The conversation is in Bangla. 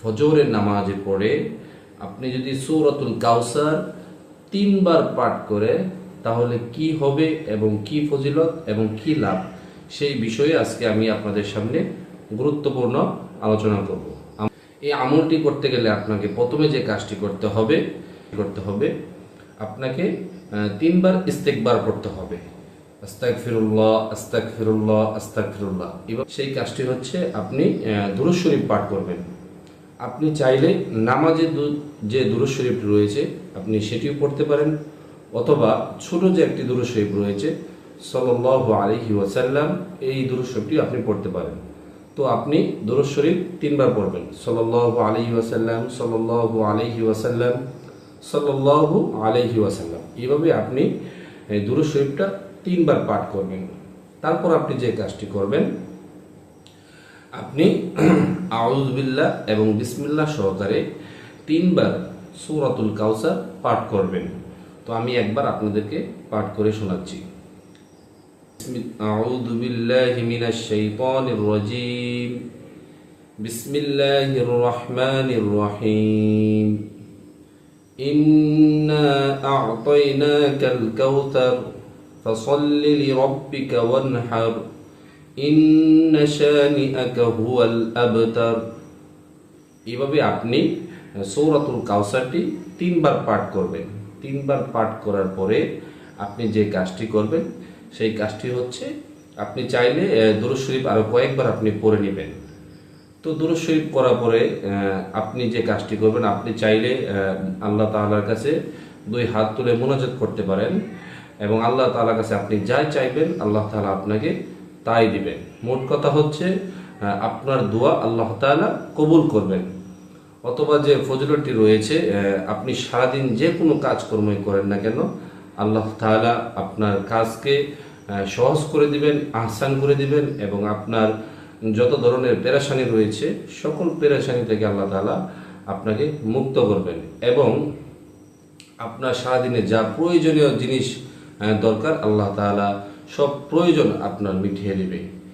ফজরের নামাজে পড়ে আপনি যদি সূরাতুল কাউসার 3 বার পাঠ করে তাহলে কি হবে এবং কি ফজিলত এবং কি লাভ, সেই বিষয়ে আজকে আমি আপনাদের সামনে গুরুত্বপূর্ণ আলোচনা করব। এই আমলটি করতে গেলে আপনাকে প্রথমে যে কাজটি করতে হবে আপনাকে 3 বার ইস্তেগফার পড়তে হবে। আস্তাগফিরুল্লাহ আস্তাগফিরুল্লাহ আস্তাগফিরুল্লাহ। এবং সেই কাজটি হচ্ছে আপনি দুরূদ শরীফ পাঠ করবেন। আপনি চাইলে নামাজে যে দুরূদ শরীফ রয়েছে আপনি সেটিও পড়তে পারেন, অথবা ছোট যে একটি দুরূদ শরীফ রয়েছে সাল্লাল্লাহু আলাইহি ওয়াসাল্লাম, এই দুরূদ শরীফটি আপনি পড়তে পারেন। তো আপনি দুরূদ শরীফ 3 বার পড়বেন, সাল্লাল্লাহু আলাইহি ওয়াসাল্লাম সাল্লাল্লাহু আলাইহি ওয়াসাল্লাম সাল্লাল্লাহু আলাইহি ওয়াসাল্লাম। এইভাবে আপনি এই দুরূদ শরীফটা 3 বার পাঠ করবেন। তারপর আপনি যে কাজটি করবেন, আপনি আউযু বিল্লাহ এবং বিসমিল্লাহ সহকারে 3 বার সূরাতুল কাউসার পাঠ করবেন। তো আমি একবার আপনাদেরকে পাঠ করে শোনাচ্ছি। আউযু বিল্লাহি মিনাশ শাইতানির রাজীম। বিসমিল্লাহির রহমানির রহিম। ইন্না আ'তাইনাকাল কাউসার ফাসাল্লি লিরাব্বিকা ওয়ানহার ইন্না শানিআকা হুয়াল আবতার। এইভাবে আপনি সূরাতুল কাউসারটি 3 বার পাঠ করবেন। 3 বার পাঠ করার পরে আপনি যে কাজটি করবেন সেই কাজটি হচ্ছে, আপনি চাইলে দুরূদ শরীফ আরো কয়েকবার আপনি পড়ে নেবেন। তো দুরূদ শরীফ পড়ার পরে আপনি যে কাজটি করবেন, আপনি চাইলে আল্লাহ তাআলার কাছে 2 হাত তুলে মুনাজাত করতে পারেন এবং আল্লাহ তাআলার কাছে আপনি যাই চাইবেন আল্লাহ তাআলা আপনাকে তাই দিবেন। মোট কথা হচ্ছে আপনার দোয়া আল্লাহ তাআলা কবুল করবেন। অথবা যে ফজিলতটি রয়েছে, আপনি সারাদিন যে কোনো কাজকর্মই করেন না কেন আল্লাহ তাআলা আপনার কাজকে সহজ করে দিবেন, আহসান করে দিবেন এবং আপনার যত ধরনের পেরেশানি রয়েছে সকল পেরেশানি থেকে আল্লাহ তাআলা আপনাকে মুক্ত করবেন এবং আপনার সারাদিনে যা প্রয়োজনীয় জিনিস দরকার আল্লাহ তাআলা সব প্রয়োজন আপনার মিটিয়ে দিবে।